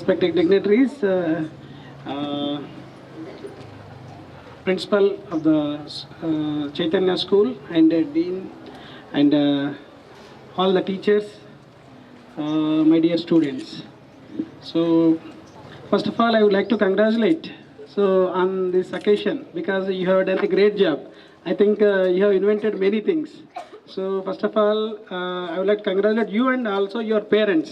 respected dignitaries, principal of the Chaitanya School and dean and all the teachers, my dear students. So first of all, I would like to congratulate on this occasion because you have done a great job. I think you have invented many things. So first of all, I would like to congratulate you and also your parents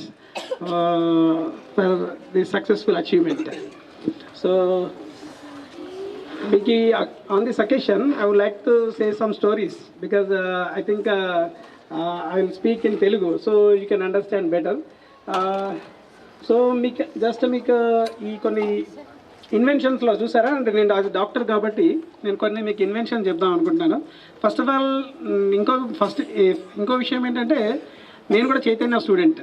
for the successful achievement. So Vicky, on this occasion, I would like to say some stories because I think I will speak in Telugu so you can understand better. So మీకు just మీకు ఈ కొన్ని ఇన్వెన్షన్స్లో చూసారా అంటే నేను అది doctor కాబట్టి నేను కొన్ని మీకు ఇన్వెన్షన్ చెప్దాం అనుకుంటున్నాను. ఫస్ట్ ఆఫ్ ఆల్ ఇంకో విషయం ఏంటంటే నేను కూడా చైతన్య స్టూడెంట్.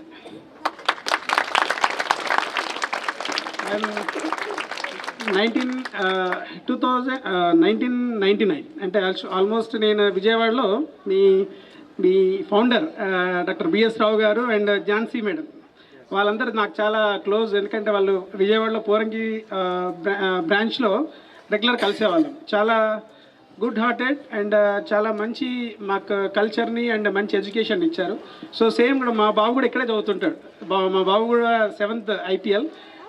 1999 అంటే ఆల్మోస్ట్ నేను విజయవాడలో మీ ఫౌండర్ డాక్టర్ బిఎస్ రావు గారు అండ్ ఝాన్సీ మేడం వాళ్ళందరూ నాకు చాలా క్లోజ్. ఎందుకంటే వాళ్ళు విజయవాడలో పోరంగి బ్రాంచ్లో రెగ్యులర్ కలిసేవాళ్ళం. చాలా గుడ్ హార్టెడ్ అండ్ చాలా మంచి మాకు కల్చర్ని అండ్ మంచి ఎడ్యుకేషన్ ఇచ్చారు. సో సేమ్ కూడా మా బాబు కూడా ఇక్కడే చదువుతుంటాడు. మా బాబు కూడా 7th IPL.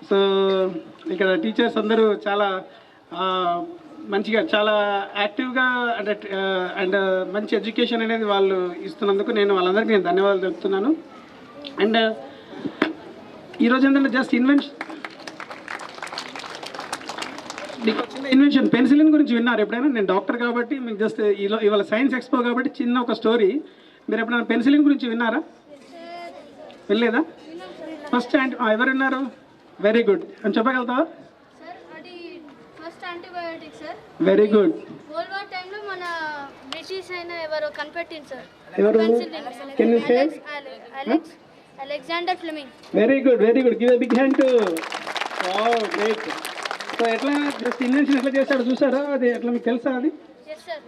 సో ఇక్కడ టీచర్స్ అందరూ చాలా మంచిగా చాలా యాక్టివ్గా అండ్ మంచి ఎడ్యుకేషన్ అనేది వాళ్ళు ఇస్తున్నందుకు వాళ్ళందరికీ నేను ధన్యవాదాలు చెప్తున్నాను. అండ్ ఈరోజు ఏంటంటే జస్ట్ మీకు చిన్న ఇన్వెన్షన్ పెన్సిలిన్ గురించి విన్నారు ఎప్పుడైనా? నేను డాక్టర్ కాబట్టి మీకు జస్ట్ ఇవాళ సైన్స్ ఎక్స్పో కాబట్టి చిన్న ఒక స్టోరీ. మీరు ఎప్పుడైనా పెన్సిలిన్ గురించి విన్నారా? వినలేదా? ఫస్ట్ ఎవరు విన్నారు? వెరీ గుడ్ అని చెప్పగలుగుతావా? Very good. Alexander Fleming. Very good. Give a big hand to. Wow, great. So ఎట్లా జస్ట్ ఇన్వెన్షన్ ఎట్లా చేస్తాడు చూసారా? అది ఎట్లా మీకు తెలుసా? అది yes sir.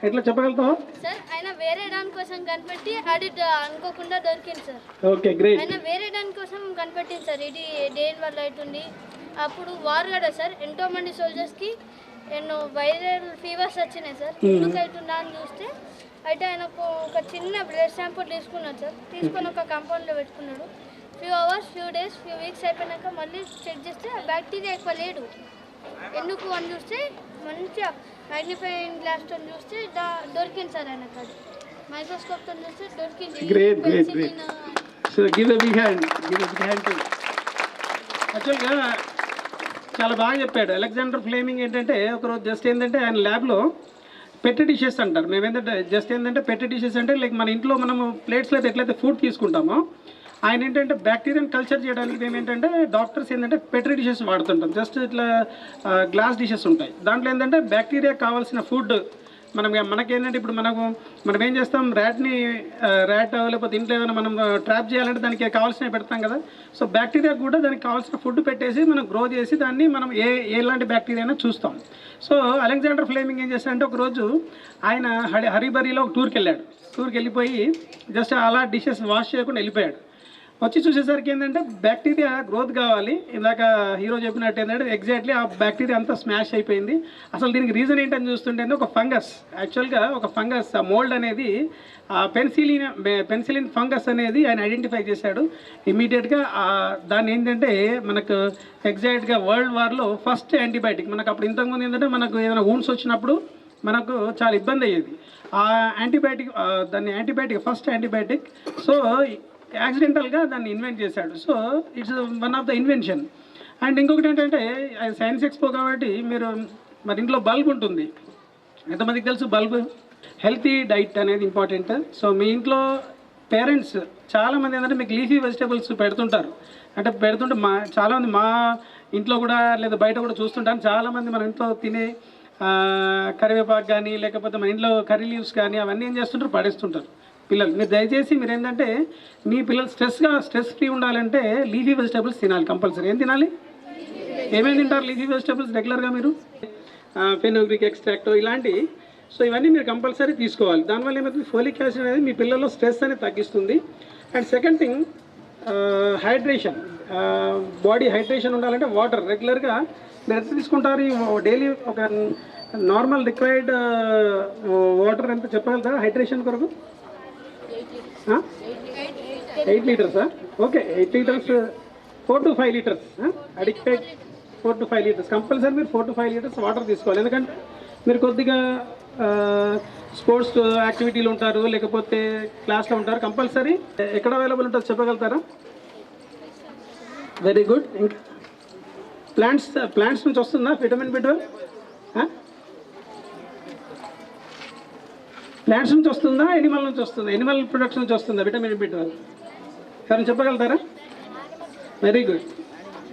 ఎట్లా చెప్పగలుగుతావా? సార్ ఆయన వేరే దాని కోసం కనిపెట్టి అది అనుకోకుండా దొరికింది సార్. Okay great. ఆయన వేరే దాని కోసం కనిపెట్టింది సార్. ఇది దేని వల్ల అవుతుంది అప్పుడు వార్ కదా సార్, ఎంతో మంది సోల్జర్స్కి ఎన్నో వైరల్ ఫీవర్స్ వచ్చినాయి సార్. ఎందుకు అవుతుందా అని చూస్తే అయితే ఆయన ఒక చిన్న బ్లడ్ శాంపుల్ తీసుకున్నాడు సార్. తీసుకొని ఒక కాంపౌండ్లో పెట్టుకున్నాడు. Few hours, few days, few weeks అయిపోయినాక మళ్ళీ చెక్ చేస్తే ఆ బ్యాక్టీరియా ఎక్కువ లేడు. ఎందుకు అని చూస్తే మంచిగా మ్యాగ్నిఫైయింగ్ గ్లాస్తో చూస్తే దొరికింది సార్ ఆయనకు. అది మైక్రోస్కోప్తో చూస్తే దొరికింది. యాక్చువల్గా చాలా బాగా చెప్పాడు అలెగ్జాండర్ ఫ్లేమింగ్. ఏంటంటే ఒకరోజు జస్ట్ ఏంటంటే ఆయన ల్యాబ్లో పెట్టి డిషెస్ అంటారు. మేము ఏంటంటే జస్ట్ ఏంటంటే పెట్టి డిషెస్ అంటే లైక్ మన ఇంట్లో మనము ప్లేట్స్లో ఎట్లయితే ఫుడ్ తీసుకుంటామో ఆయన ఏంటంటే బ్యాక్టీరియాని కల్చర్ చేయడానికి మేము ఏంటంటే డాక్టర్స్ ఏంటంటే పెట్రీ డిషెస్ వాడుతుంటాం. జస్ట్ ఇట్లా గ్లాస్ డిషెస్ ఉంటాయి. దాంట్లో ఏంటంటే బ్యాక్టీరియా కావాల్సిన ఫుడ్ మనకేంటంటే ఇప్పుడు మనం ఏం చేస్తాం, ర్యాట్ లేకపోతే ఇంట్లో ఏదైనా మనం ట్రాప్ చేయాలంటే దానికి కావాల్సినవి పెడతాం కదా. సో బ్యాక్టీరియా కూడా దానికి కావాల్సిన ఫుడ్ పెట్టేసి మనం గ్రో చేసి దాన్ని మనం ఎలాంటి బ్యాక్టీరియా అయినా చూస్తాం. సో అలెగ్జాండర్ ఫ్లేమింగ్ ఏం చేస్తాడంటే ఒకరోజు ఆయన హరిబరీలో ఒక టూర్కి వెళ్ళిపోయి జస్ట్ అలా డిషెస్ వాష్ చేయకుండా వెళ్ళిపోయాడు. వచ్చి చూసేసరికి ఏంటంటే బ్యాక్టీరియా గ్రోత్ కావాలి. ఇందాక హీరో చెప్పినట్టు ఏంటంటే ఎగ్జాక్ట్లీ ఆ బ్యాక్టీరియా అంతా స్మాష్ అయిపోయింది. అసలు దీనికి రీజన్ ఏంటని చూస్తుంటే ఒక ఫంగస్, యాక్చువల్గా ఒక ఫంగస్ మోల్డ్ అనేది పెన్సిలిన్ ఫంగస్ అనేది ఆయన ఐడెంటిఫై చేశాడు. ఇమీడియట్గా దాన్ని ఏంటంటే మనకు ఎగ్జాక్ట్గా వరల్డ్ వార్లో ఫస్ట్ యాంటీబయాటిక్. మనకు అప్పుడు ఇంతకుముందు ఏంటంటే మనకు ఏదైనా వూండ్స్ వచ్చినప్పుడు మనకు చాలా ఇబ్బంది అయ్యేది. ఆ యాంటీబయాటిక్ ఫస్ట్ యాంటీబయాటిక్. సో యాక్సిడెంటల్గా దాన్ని ఇన్వెంట్ చేశాడు. So it's one of the invention. And ఇంకొకటి ఏంటంటే సైన్స్ ఎక్స్పో కాబట్టి మరి ఇంట్లో బల్బ్ ఉంటుంది. ఎంతమందికి తెలుసు బల్బ్? హెల్తీ డైట్ అనేది ఇంపార్టెంట్. సో మీ ఇంట్లో పేరెంట్స్ చాలామంది ఏంటంటే మీకు లీఫీ వెజిటేబుల్స్ పెడుతుంటారు. అంటే చాలామంది మా ఇంట్లో కూడా లేదా బయట కూడా చూస్తుంటాను. చాలామంది మన ఇంట్లో తినే కరివేపాకు కానీ లేకపోతే మన ఇంట్లో కర్రీ లీవ్స్ కానీ అవన్నీ ఏం చేస్తుంటారు, పడేస్తుంటారు పిల్లలు. మీరు దయచేసి మీరు ఏంటంటే మీ పిల్లలు స్ట్రెస్ ఫ్రీ ఉండాలంటే లీఫీ వెజిటేబుల్స్ తినాలి కంపల్సరీ. ఏం తినాలి? ఏమేమి తింటారు లీఫీ వెజిటేబుల్స్ రెగ్యులర్గా మీరు? ఫెనోగ్రిక్ ఎక్స్ట్రాక్ట్ ఇలాంటి. సో ఇవన్నీ మీరు కంపల్సరీ తీసుకోవాలి. దానివల్ల ఏమవుతుంది, ఫోలిక్ యాసిడ్ అనేది మీ పిల్లల్లో స్ట్రెస్ అనేది తగ్గిస్తుంది. And second thing hydration. Body hydration ఉండాలంటే వాటర్ రెగ్యులర్గా మీరు ఎంత తీసుకుంటారు డైలీ ఒక నార్మల్ రిక్వైర్డ్ వాటర్ ఎంత చెప్పగలుగుతారా హైడ్రేషన్ కొరకు? 8 లీటర్సా? Okay, 8 litres 4 to 5 litres addicted 4 to 5 litres compulsory మీరు 4 to 5 లీటర్స్ వాటర్ తీసుకోవాలి. ఎందుకంటే మీరు కొద్దిగా స్పోర్ట్స్ యాక్టివిటీలు ఉంటారు, లేకపోతే క్లాస్లో ఉంటారు, కంపల్సరీ ఎక్కడ అవైలబుల్ ఉంటుందో చెప్పగలుగుతారా? Very good. ఇంకా ప్లాంట్స్ నుంచి వస్తుందా విటమిన్ B12? ప్లాంట్స్ నుంచి వస్తుందా, ఎనిమల్ నుంచి వస్తుందా? ఎనిమల్ ప్రొడక్ట్స్ నుంచి వస్తుందా విటమిన్ B12? ఎవరైనా చెప్పగలుగుతారా? Very good,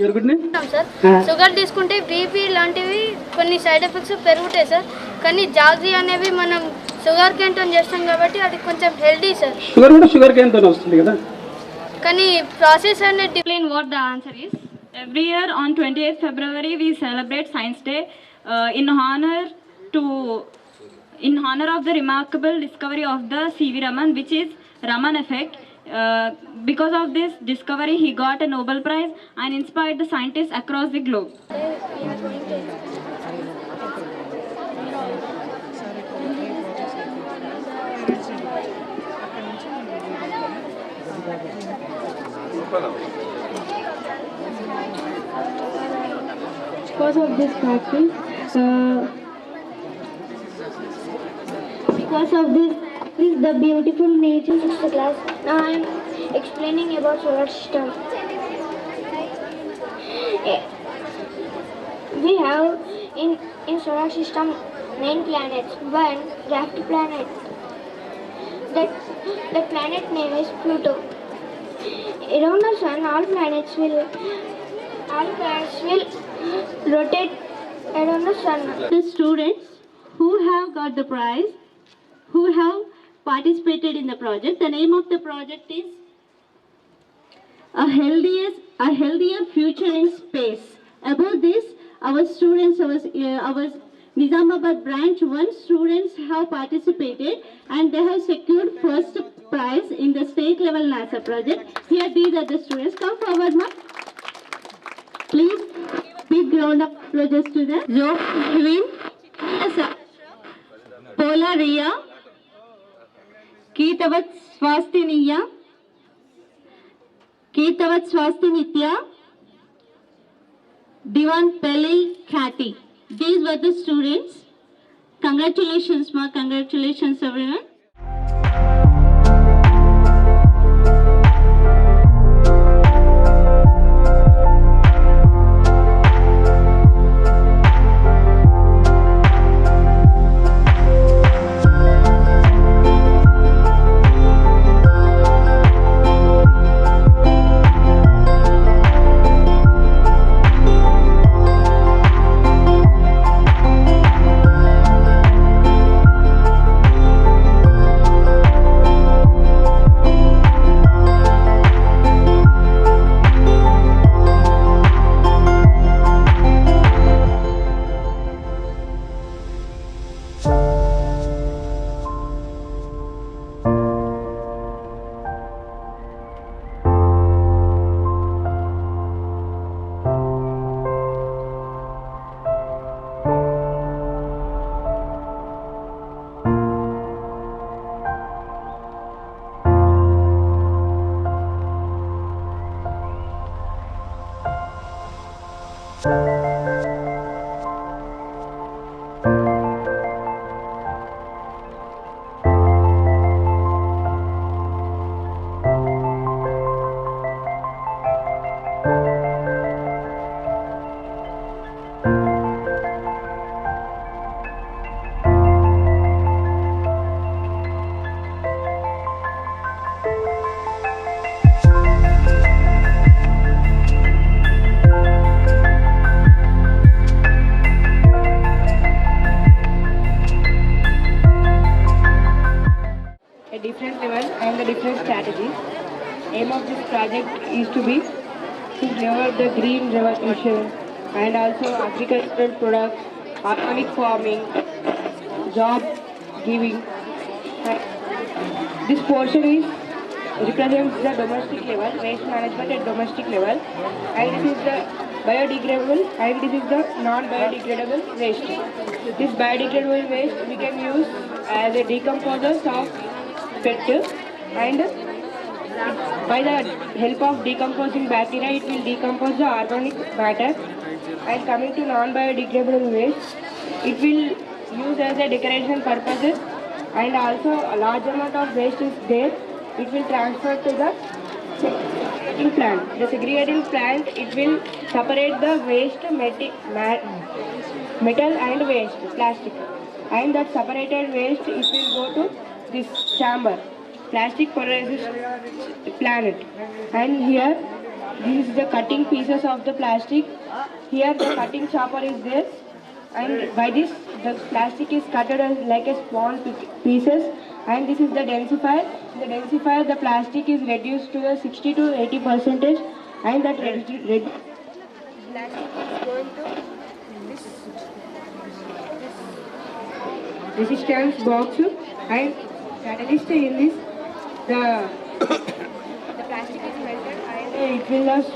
your good name sir. Sugar తీసుకుంటే బీపీ లాంటివి కొన్ని సైడ్ ఎఫెక్ట్స్ పెరుగుతాయి సార్. కానీ జాగ్జీ అనేవి మనం షుగర్ కేన్తో చేస్తాం కాబట్టి అది కొంచెం హెల్దీ సార్. షుగర్ కూడా షుగర్ కేన్తో వస్తుంది కదా, కానీ ప్రాసెస్ అనేది Explain what the answer is. Every year on 28th February we celebrate Science Day in honor of the remarkable discovery of the C.V. Raman, which is Raman effect. Because of this discovery, he got a Nobel Prize and inspired the scientists across the globe. because of this factory, because of this the beautiful nature. Sixth class. Now I am explaining about solar system. We have in solar system 9 planets. One dwarf planet. The planet name is Pluto. Around the sun, all planets will rotate around the sun. The students who have got the prize, who have participated in the project, the name of the project is a healthier future in space. About this, our students, our Nizamabad branch 1 students have participated and they have secured first prize in the state level NASA project. Here these are the students. Come forward, ma'am. Please, big round of applause to them. Zohwin, Pola Ria, Keetavat Swastinitya, Divan Peli Khati. These were the students. Congratulations, ma. Congratulations, everyone. Different level and the different strategies. Aim of this project is to develop the green revolution and also agricultural products, organic farming, job giving. This portion is represents the domestic level, waste management at domestic level, and this is the biodegradable and this is the non-biodegradable waste. This biodegradable waste we can use as a decomposers of pet, and by the help of decomposing bacteria it will decompose the organic matter. And coming to non-biodegradable waste, it will use as a decoration purposes, and also a large amount of waste is there. It will transfer to the segregating plant. The segregating plant, it will separate the waste metal and waste plastic, and that separated waste it will go to this chamber, plastic pyrolysis plant. And here this is the cutting pieces of the plastic. Here the cutting chopper is there, and by this the plastic is cut as like a small pieces, and this is the densifier. The densifier, the plastic is reduced to the 60 to 80%, and that plastic is going to this resistance box, and catalyst in this the plastic is melted and it will just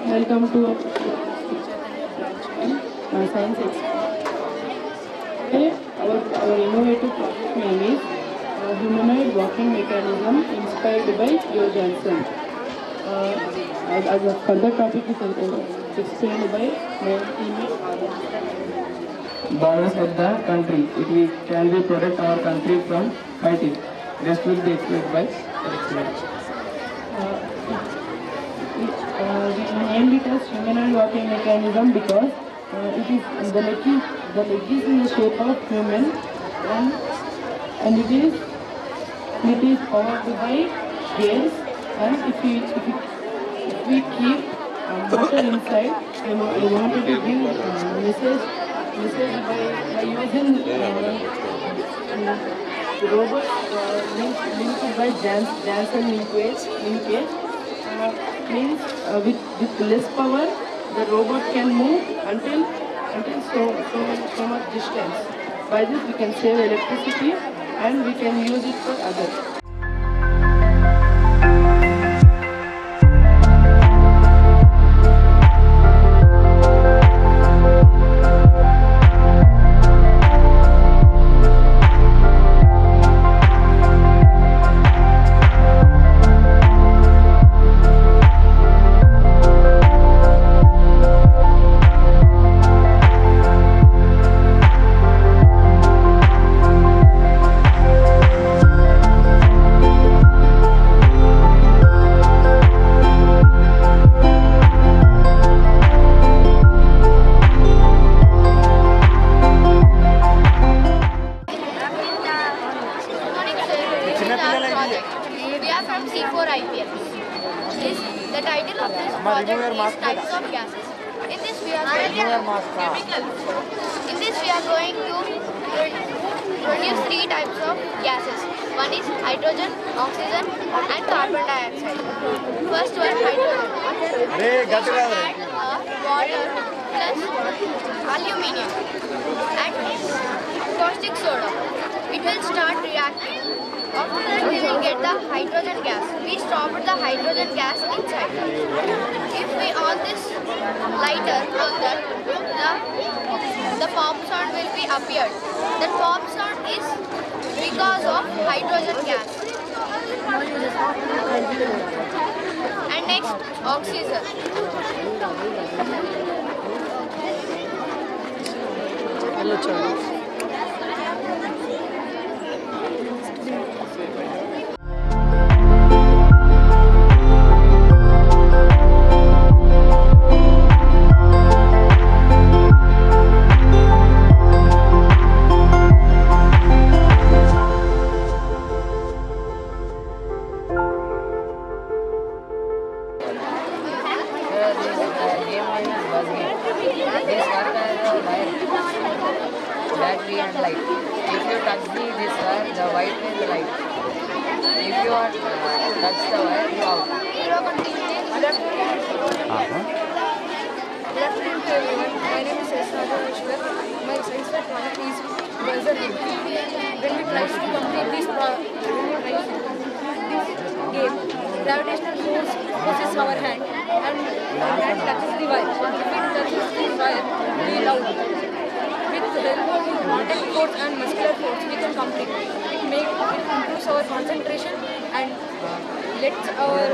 welcome to science expo. Okay, our innovative project name is humanoid walking mechanism inspired by Joe Johnson. As a further topic is explained by my teammate Adam. Balance of the country. Can we protect our country from fighting? Rest will be explained by experts. We named it as humanoid walking mechanism because it is the leg is in the shape of human, and it is powered by gears, and if we keep motor inside, we wanted to give message by using robot linked by Janssen linkage. Means with less power the robot can move until so much distance. By this we can save electricity and we can use it for others. We are from C4 IPL. The title of this project is Types of Gases. In this we are going to produce three types of gases. One is hydrogen, oxygen and carbon dioxide. First one, hydrogen. Water plus aluminium and caustic soda. It will start reacting. After that we will get the hydrogen gas. We stop the hydrogen gas inside. If we on this lighter on that, the pop sound will be appeared. The pop sound is because of hydrogen gas. And next, oxygen. battery and light. If you touch this wire, the white will light. If you are touch the wire, you out. Good afternoon to everyone. My name is S. Rajareshwar. My science fair project is Buzzer Game. When we try to complete this game, gravitational force pushes our hand and our hand touches the wire. If it touches the wire, we loud. With the help of contact force and muscular force, we can complete. It improves our concentration and lets our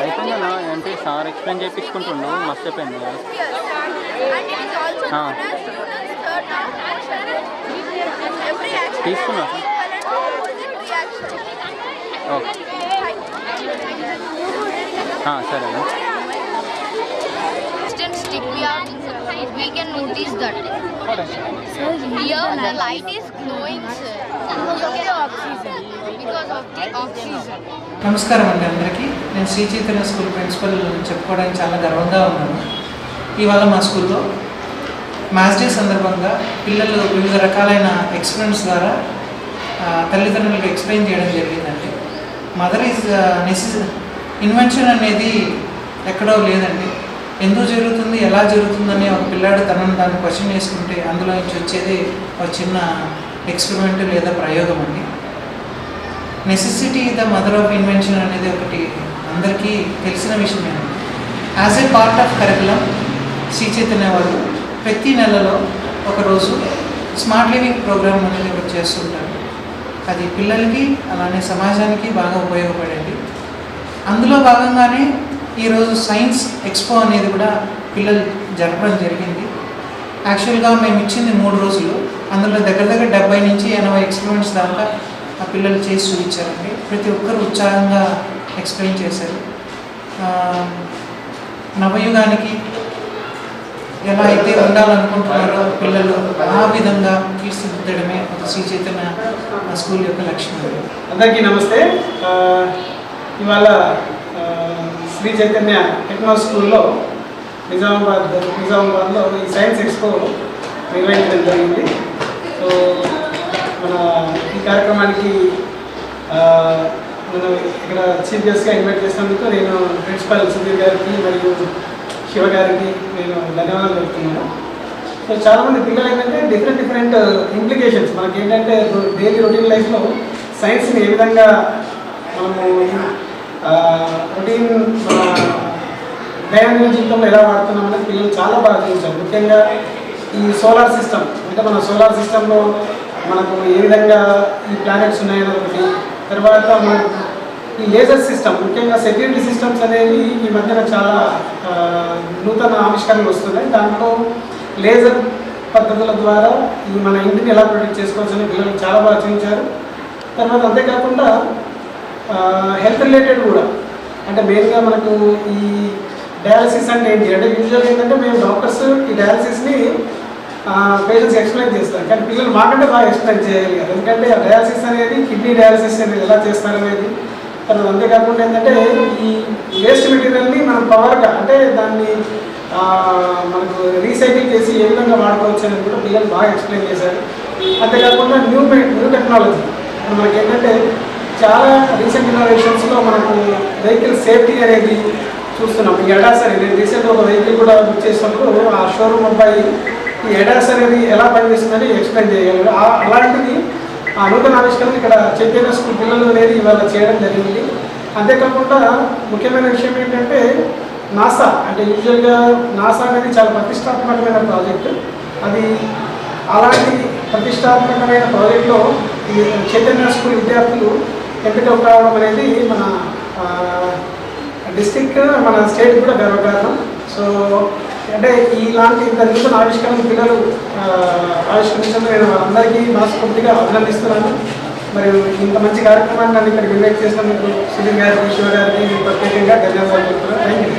అయిపోయిందన్నా అంటే sir explain చేయించుకుంటుండు మస్తు అయిపోయింది తీసుకున్నా okay సరే Stick we can notice that. Sir, here the light is glowing, sir. Because of the oxygen. నమస్కారం అండి అందరికీ. నేను Shri Chaitanya school principal చెప్పుకోవడానికి చాలా గర్వంగా ఉన్నాను. ఇవాళ మా స్కూల్లో మ్యాథ్స్ డే సందర్భంగా పిల్లలు వివిధ రకాలైన ఎక్స్పెరిమెంట్స్ ద్వారా తల్లిదండ్రులకు ఎక్స్ప్లెయిన్ చేయడం జరిగిందండి. మదర్ ఈజ్ ఇన్వెన్షన్ అనేది ఎక్కడో లేదండి. ఎందుకు జరుగుతుంది, ఎలా జరుగుతుందని ఒక పిల్లాడు తనను దాన్ని క్వశ్చన్ చేసుకుంటే అందులో నుంచి వచ్చేది ఒక చిన్న ఎక్స్పెరిమెంట్ లేదా ప్రయోగం అండి. Necessity the mother of invention అనేది ఒకటి అందరికీ తెలిసిన విషయమేనండి. As a part of curriculum Shri Chaitanya వాళ్ళు ప్రతి నెలలో ఒకరోజు స్మార్ట్ లివింగ్ ప్రోగ్రామ్ అనేది ఒకటి చేస్తుంటారు. అది పిల్లలకి అలానే సమాజానికి బాగా ఉపయోగపడేది. అందులో భాగంగానే ఈరోజు సైన్స్ ఎక్స్పో అనేది కూడా పిల్లలు జరపడం జరిగింది. యాక్చువల్గా మేము ఇచ్చింది 3 రోజులు. అందులో దగ్గర 70 నుంచి 80 ఎక్స్పెరిమెంట్స్ దాకా ఆ పిల్లలు చేసి చూపించారండి. ప్రతి ఒక్కరు ఉత్సాహంగా ఎక్స్ప్లెయిన్ చేశారు. నవయుగానికి ఎలా అయితే ఉండాలనుకుంటున్నారో పిల్లలు ఆ విధంగా తీర్చిదిద్దడమే ఒక శ్రీ చైతన్య స్కూల్ యొక్క లక్ష్యం. అందరికీ నమస్తే. ఇవాళ శ్రీ చైతన్య టెక్నో స్కూల్లో నిజామాబాద్లో ఈ సైన్స్ ఎక్స్పో నిర్వహించడం జరిగింది. సో మన ఈ కార్యక్రమానికి మనం ఇక్కడ చీఫ్ గెస్ట్గా ఇన్వైట్ చేసినందుకు నేను ప్రిన్సిపల్ సుధీర్ గారికి మరియు శివ గారికి నేను ధన్యవాదాలు చెప్తున్నాను. సో చాలామంది పిల్లలు ఏంటంటే డిఫరెంట్ ఇంప్లికేషన్స్ మనకి ఏంటంటే డైలీ రొటీన్ లైఫ్లో సైన్స్ని ఏ విధంగా మనము రొటీన్ దైనందిన జీవితంలో ఎలా వాడుతున్నాం అనేది పిల్లలు చాలా బాగా చూపించారు. ముఖ్యంగా ఈ సోలార్ సిస్టమ్ అంటే మన సోలార్ సిస్టంలో మనకు ఏ విధంగా ఈ ప్లానెట్స్ ఉన్నాయని ఒకటి, తర్వాత మనకు ఈ లేజర్ సిస్టమ్ ముఖ్యంగా సెక్యూరిటీ సిస్టమ్స్ అనేవి ఈ మధ్యన చాలా నూతన ఆవిష్కరణలు వస్తున్నాయి. దాంట్లో లేజర్ పద్ధతుల ద్వారా ఈ మన ఇంటిని ఎలా ప్రొటెక్ట్ చేసుకోవచ్చు అని పిల్లలు చాలా బాగా చూపించారు. తర్వాత అంతేకాకుండా హెల్త్ రిలేటెడ్ కూడా అంటే మెయిన్గా మనకు ఈ డయాలసిస్ అంటే ఏంటి అంటే యూజువల్గా ఏంటంటే మేము డాక్టర్స్ ఈ డయాలసిస్ని పేషెంట్స్కి ఎక్స్ప్లెయిన్ చేస్తారు, కానీ పిల్లలు మాకంటే బాగా ఎక్స్ప్లెయిన్ చేయాలి కదా. ఎందుకంటే ఆ డయాలసిస్ అనేది కిడ్నీ డయాలసిస్ అనేది ఎలా చేస్తారనేది, తర్వాత అంతేకాకుండా ఏంటంటే ఈ వేస్ట్ మెటీరియల్ని మనం పవర్గా అంటే దాన్ని మనకు రీసైకిల్ చేసి ఏ విధంగా వాడుకోవచ్చు అనేది కూడా పిల్లలు బాగా ఎక్స్ప్లెయిన్ చేశారు. అంతేకాకుండా న్యూ టెక్నాలజీ మనకి ఏంటంటే చాలా రీసెంట్ ఇన్నోవేషన్స్లో మనకు వెహికల్ సేఫ్టీ అనేది చూస్తున్నాం. ఈ ఎడాస్ అనేది రీసెంట్గా ఒక వెహికల్ కూడా బుక్ చేసినప్పుడు ఆ షోరూమ్ అబ్బాయి ఈ ఎడాస్ అనేది ఎలా పనిచేస్తుందని ఎక్స్ప్లెయిన్ చేయగలరు. అలాంటిది ఆ నూతన ఆవిష్కరణ ఇక్కడ చైతన్య స్కూల్ పిల్లలు అనేది ఇవాళ చేయడం జరిగింది. అంతేకాకుండా ముఖ్యమైన విషయం ఏంటంటే నాసా అంటే యూజువల్గా నాసా అనేది చాలా ప్రతిష్టాత్మకమైన ప్రాజెక్టు. అది అలాంటి ప్రతిష్టాత్మకమైన ప్రాజెక్టులో ఈ చైతన్య స్కూల్ విద్యార్థులు ఎంపిక కావడం అనేది మన డిస్ట్రిక్ట్ మన స్టేట్ కూడా గర్వకారణం. సో అంటే ఇలాంటి ఇంత నూతన ఆవిష్కరణ పిల్లలు ఆవిష్కరించడం నేను వాళ్ళందరికీ మనస్ఫూర్తిగా అభినందిస్తున్నాను. మరియు ఇంత మంచి కార్యక్రమాన్ని నన్ను ఇక్కడికి ఇన్వైట్ చేసినందుకు సుధీర్ గారికి, శివ గారికి ప్రత్యేకంగా ధన్యవాదాలు చెప్తున్నాను. Thank you.